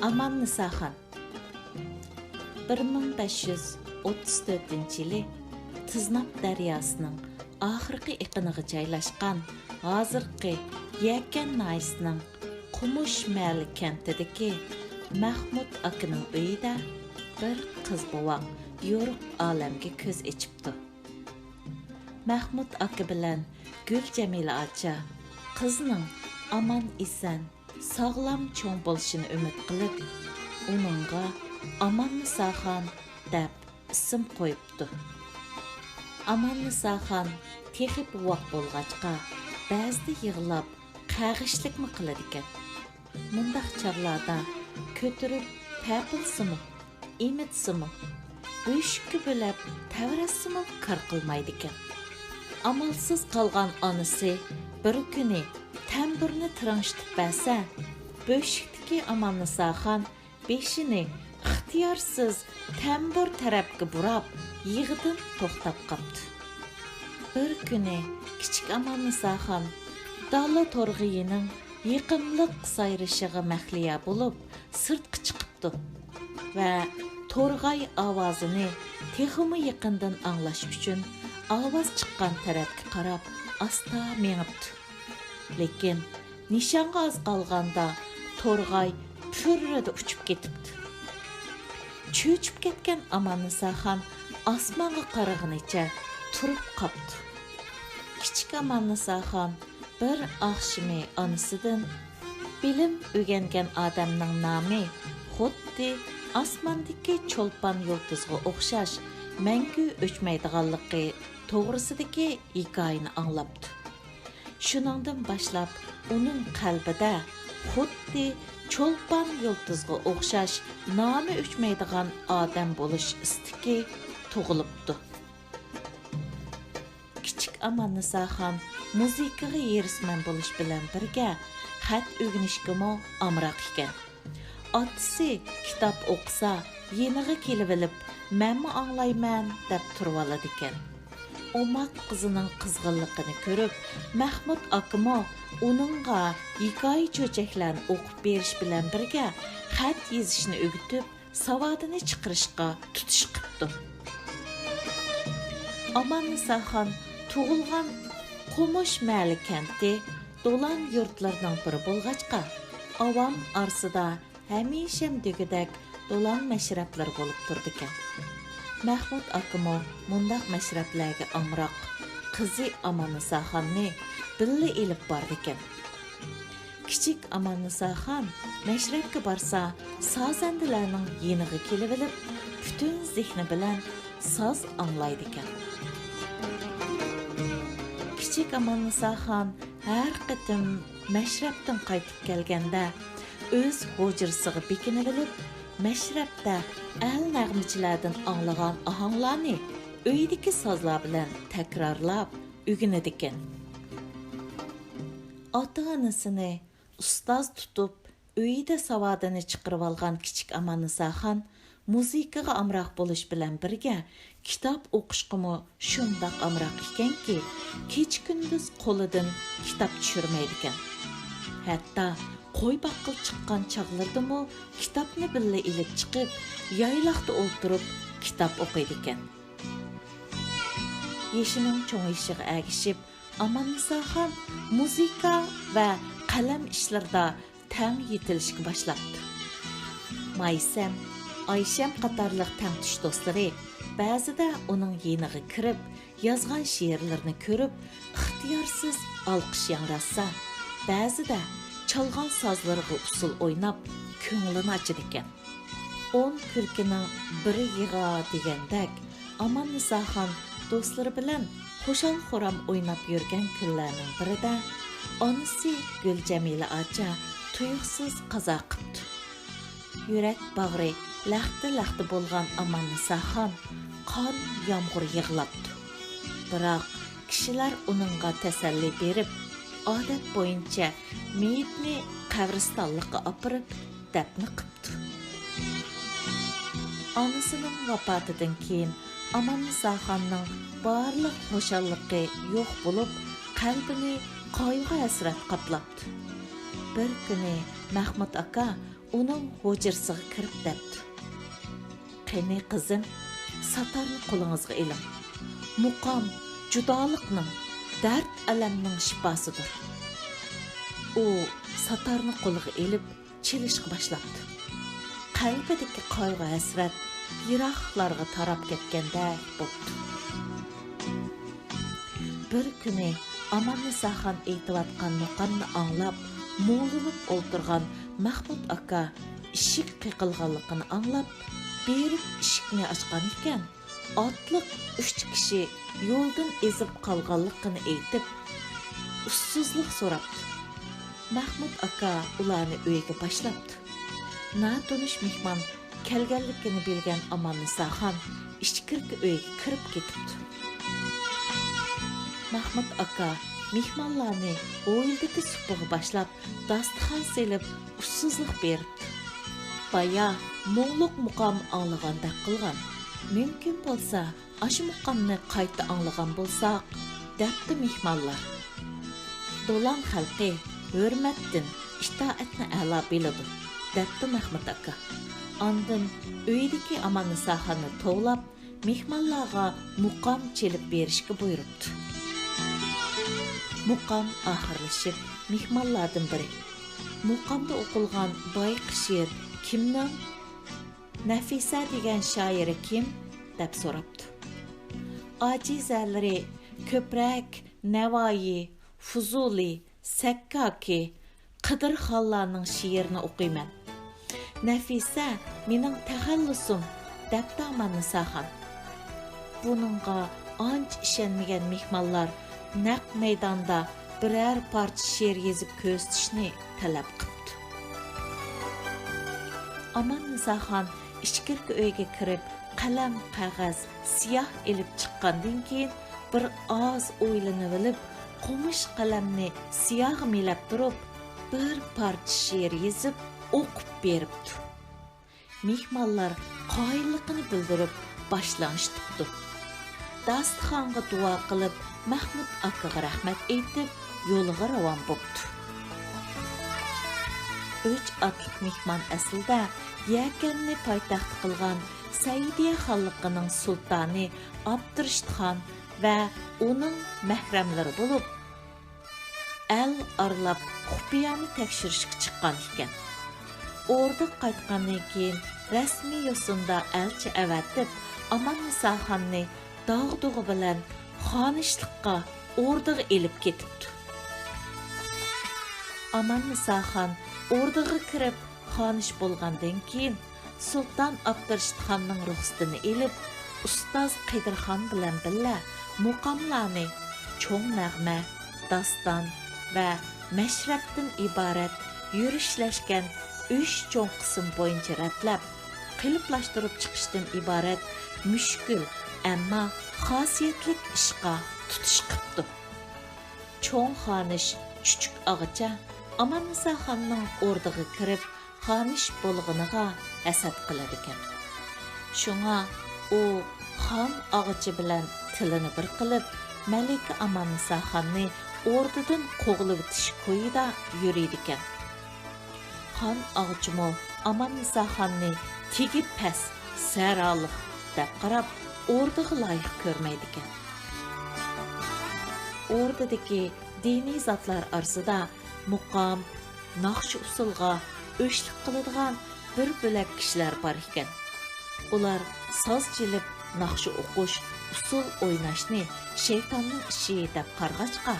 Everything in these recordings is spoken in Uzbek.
Aman Nisaxon 1534-yili Tiznab daryosining oxirgi iqiniga joylashgan hozirgi Yakan nahiyasining Qumush mahalla kentidagi Mahmud akaning uyida bir qiz bovoq yo'riq olamga ko'z ochibdi. Mahmud aka bilan Gul Jamila acha qizning aman esan, sog'lom cho'ng bo'lishini umid qilib, uningga Aman Nisaxon deb ism qo'yibdi. Aman Nisaxon texi bovoq bo'lg'achqa, ba'zida yig'lab, qag'ishlikmi qiladi ekan. Mundaq chog'larda ko'tirib papilsimi, emitsimi, bo'shikka bo'lib tavrasimi kar qilmaydi ekan. Amalsiz qolgan onasi bir kuni tamburni tirangshitib bersa, bo'shikdagi Aman Nisaxon beshini ixtiyorsiz tambur tarafga burab, yig'idan to'xtab qoldi. Bir kuni kichik Aman Nisaxon dala to'rg'iyining yaqinliq sayrishiga mahliya bo'lib, sirtqa chiqibdi va to'rg'ay ovozini texmi yaqindan anglash uchun ovoz chiqqan tarafga qarab asta mengibdi. Lekin nishonga oz qolganda to'rg'ay purrida uchib ketibdi. Cho'chib ketgan Aman Nisaxon osmonga qarag'anicha turib qoldi. Kichik Aman Nisaxon bir oqshimi onasidan bilim o'rgangan odamning nomi xuddi osmondagi cho'lpon yulduzga o'xshash mangu o'chmaydiganligi to'g'risidagi hikoyani anglabdi. Shuningdan boshlab uning qalbida xuddi cho'lpon yulduzga o'xshash nomi o'chmaydigan odam bo'lish istagi tug'ilibdi. Kichik Aman Nisaxon muzikaga yerisman bo'lish bilan birga xat o'rganishga amroq ekan. Otasi kitob o'qisa, yeniga kelib olib, "Menmi anglayman" deb turib oladi ekan. Omaq qizining qizg'inligini ko'rib, Mahmud akamo uningga hikoya cho'chaklarni o'qib berish bilan birga xat yozishni o'rgatib, savodini chiqarishga tutish qildi. Aman Nisaxon tug'ilgan Qumush mahalla kenti do'lan yurtlarining biri bo'lg'achqa, avam orasida hamisha degidek do'lan mashrablar bo'lib turdi ekan. Mahmud akamo mundaq mashrablarga amroq qizi Aman Nisaxonni billa elib bordi ekan. Kichik Aman Nisaxon mashrabga borsa, sozandilarning yeniga kelib olib, butun zehni bilan soz anglaydi ekan. Kichik Aman Nisaxon har qitim mashrabdan qaytib kelganda o'z hujrasiga bekinib olib, mashrabda al nag'michilardan anglagan ohanglarni uydagi sozlar bilan takrorlab o'rganadi ekan. Ota-onasini ustoz tutib, uyida savodini chiqarib olgan kichik Aman Nisaxon muzikaga amroq bo'lish bilan birga kitob o'qishga shundoq amroq ekanki, kech-kunduz qo'lidan kitob tushirmaydi ekan. Hatto qo'y baqqil chiqqan chog'lardami kitobni billa ilib chiqib, yayloqda o'ltirib kitob o'qiydi ekan. Yeshining cho'ng'ishiga agishib, Aman Nisaxon muzika va qalam ishlarida tang yetilishga boshlabdi. Maysam, Aysham qatorliq tangtush do'stlari ba'zida uning yeniga kirib, yozgan she'rlarini ko'rib, ixtiyorsiz olqish yangrasa, ba'zida çalğan sazlarga usul oynab, ko'nglini ochadi ekan. 10 kulkining biri yig'a degandek, Aman Nisaxon do'stlari bilan xo'shal-xo'ram o'ynab yurgan kunlarning birida onasi Gul Jamila acha tuyuqsiz qazo qildi. Yurak bag'ri laxta-laxta bo'lgan Aman Nisaxon qon yomg'ir yig'labdi. Biroq kishilar uningga tasalli berib, odat bo'yicha meyitni qabristonlikqa opirib dafn qildi. Onasining vafotidan keyin Aman Nisaxonning barliq xushalliqi yo'q bo'lib, qalbini qayg'u hasrat qoplabdi. Bir kuni Mahmud aka uning hujrasiga kirib debdi. Qani qizim, satarni qo'lingizga iling. Muqam judolikning, dard alamning shifosidir. U satarni qo'liga elib chelishga boshlabdi. Qalbidagi qayg'u hasrat yiroqlarga tarab ketgandek bo'ldi. Bir kuni Amannisaxon aytayotgan muqamni anglab, mo'linib o'ltirgan Mahmud aka ishik qiqilganligini anglab, berib ishikni ochgan ekan, otliq 3 kishi yo'ldan ezib qolganligini aytib, ussizlik so'rabdi. Mahmud aka ularni uyga boshlabdi. Natonish mehmon kelganligini bilgan Amannisaxon ichkirki uyga kirib ketibdi. Mahmud aka mehmonlarni o'yildagi supiga boshlab, dasturxon selib, ussizlik beribdi. Baya mo'ngluq muqam anglagandek qilgan. Mümkün bo'lsa, aşı muqamni qayta anglagan bo'lsak, debdi mehmonlar. Dolan xalqi hurmatdan itoatni a'lo biladi, debdi Mahmud aka. Ondan uydagi Amannisaxonni to'lab, mehmonlarga muqam chelib berishga buyuribdi. Muqam oxirlashib, mehmonlardan biri. Muqamda o'qilgan boyqi she'r kimning? Nafisa degan shoiri kim? deb so'rabdi. Ajizalari ko'prak Navoiy, Fuzuli, Sakkaki, Qidirxonlarning she'rini o'qiyman. Nafisa mening taxallusim, debdi Amannisaxon. Buningga ancha ishonmagan mehmonlar naq maydonda biror parcha she'r yozib ko'rsatishni talab qildi. Amannisaxon ichkirki uyga kirib, qalam, qog'oz, siyoh elib chiqqandan keyin bir oz o'ylanib olib, qumush qalamni siyoh milab turib, bir parcha she'r yozib o'qib beribdi. Mehmonlar qoyilligini bildirib boshlanishdi. Dasturxonga duo qilib, Mahmud akaga rahmat aytib, yo'liga ravon bo'ldi. 3 atliq mehmon aslida Yakanni poytaxt qilgan Saidiya xonligining sultoni Abdurishidxon va uning mahramlari bo'lib, el arlab xufiyani tekshirishga chiqqan ekan. Orda qaytgandan keyin rasmiy yo'sinda elchi avatib, Amannisaxonni dog'dug'i bilan xonishlikqa ordaga elib ketibdi. Amannisaxon ordaga kirib xonish bo'lgandan keyin Sultan Abdurishidxonning ruxsatini elib, ustoz Qidirxon bilan birga muqomlarni cho'ng nag'ma, daston va mashrabdan iborat yurishlashgan 3 cho'ng qism bo'yicha ratlab, qiliplashtirib chiqishdan iborat mushkul, ammo xosiyatli ishqa tutish qildi. Cho'ng xonish chuchuk og'icha Amannisaxonning o'rdiga kirib, xonish bo'lg'iniga hasad qilar ekan. Shunga u xon og'ichi bilan tilini bir qilib, Malika Amannisaxonni o'rdidan qo'g'ilib o'tish ko'yida yuriydi ekan. Xon og'ichimo Amannisaxonni tegib pas, saroliq deb qarab, o'rdiga loyiq ko'rmaydi ekan. O'rdidagi diniy zotlar orasida muqam, naqshi usulga o'shlik qiladigan bir bo'lak kishilar bor ekan. Ular soz chelib, naqshi o'qish, usul o'ynashni shaytonning ishi deb qarg'achqa,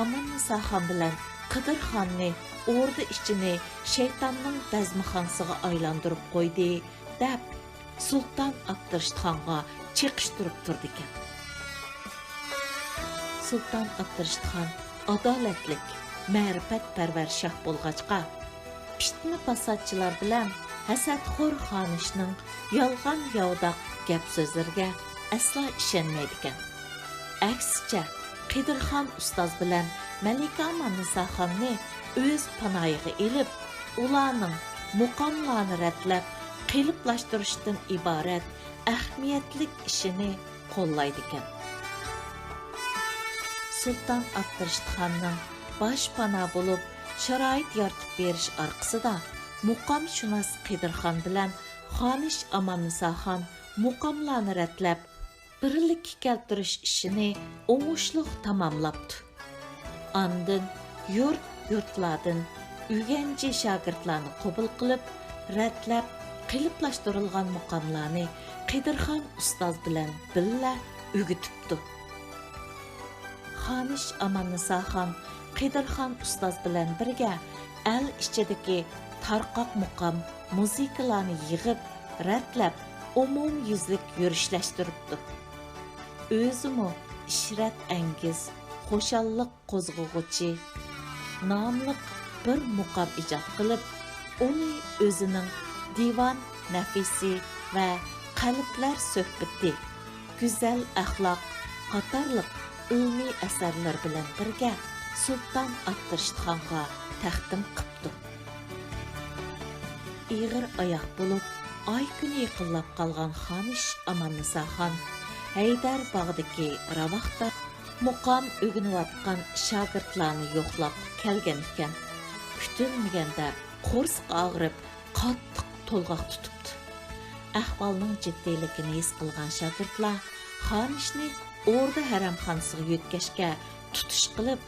Amannisaxon bilan Qidirxonni o'rda ichini shaytonning dazmixonasiga aylantirib qo'ydi deb Sultan Abdurishidxonga chiqishtirib turdi ekan. Sultan Abdurishidxon adolatlik, ma'rifatparvar shoh bo'lg'achqa, fitna fasodchilar bilan hasadxo'r xonishning yolg'on yovdoq gap so'zlarga aslo ishonmaydi ekan. Aksicha, Qidirxon ustoz bilan Malika Amannisaxonni o'z panoyiga elib, ularning muqomlarni ratlab, qiliplashtirishdan iborat ahamiyatlik ishini qo'llaydi ekan. Sultan Abdurishidxonning bosh pano bo'lib, sharoit yaratib berish orqasida muqamshunos Qidirxon bilan Xonish Amanniso xon muqamlarni ratlab, birlikka keltirish ishini o'ngishli tamomlabdi. Andın yurtlardan ügenci şagirdlarni qabul qilib, ratlab, qiliblaştırılgan muqamlarni Qidirxon ustoz bilan billa o'gitibdi. Xonish Amanniso xon Qidirxon ustoz bilan birga el ichidagi tarqoq muqam muzikalarni yig'ib, ratlab, umum yuzlik yurishlashtıribdi. O'zimi ishrat angiz, xo'shallik qo'zg'ug'uchi nomliq bir muqam ijod qilib, uni o'zining divan nafisi va qalblar suhbati, go'zal axloq qatorliq ilmiy asarlar bilan birga Sultan Abdurashidxonga taqdim qildi. Ig'ir oyoq bo'lib, oy kuni yiqilib qolgan Xonish Amanniso xon Haydar bog'dagi ravoqda muqam o'ginayotgan shogirdlarni yo'qlab kelgan ekan. Kutilmaganda qo'rsq og'rib, qattiq to'lg'oq tutibdi. Ahvolning jiddiyligini his qilgan shogirdlar Xonishni O'rda haramxonasiga yetkashga tutish qilib,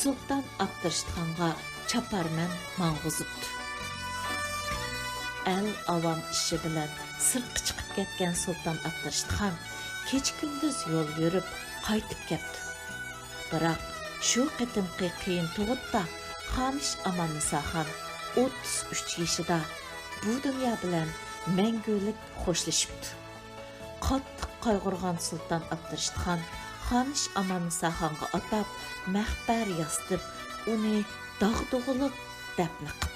Sultan Abdurashidxonga chaparman mang'uzibdi. El avam ishi bilan sirtqa chiqib ketgan Sultan Abdurashidxon kecha-kunduz yo'l yurib qaytib ketdi. Biroq shu qitimqi qiyin tug'utda Xonish Amanniso xon 33 yoshida bu dunyo bilan mangulik xo'shlashibdi. Qattiq qayg'urgan Sultan Abdurashidxon Xonish Amanniso xonga atab mahbar yostib, uni dog'dug'ilib dafn qildi.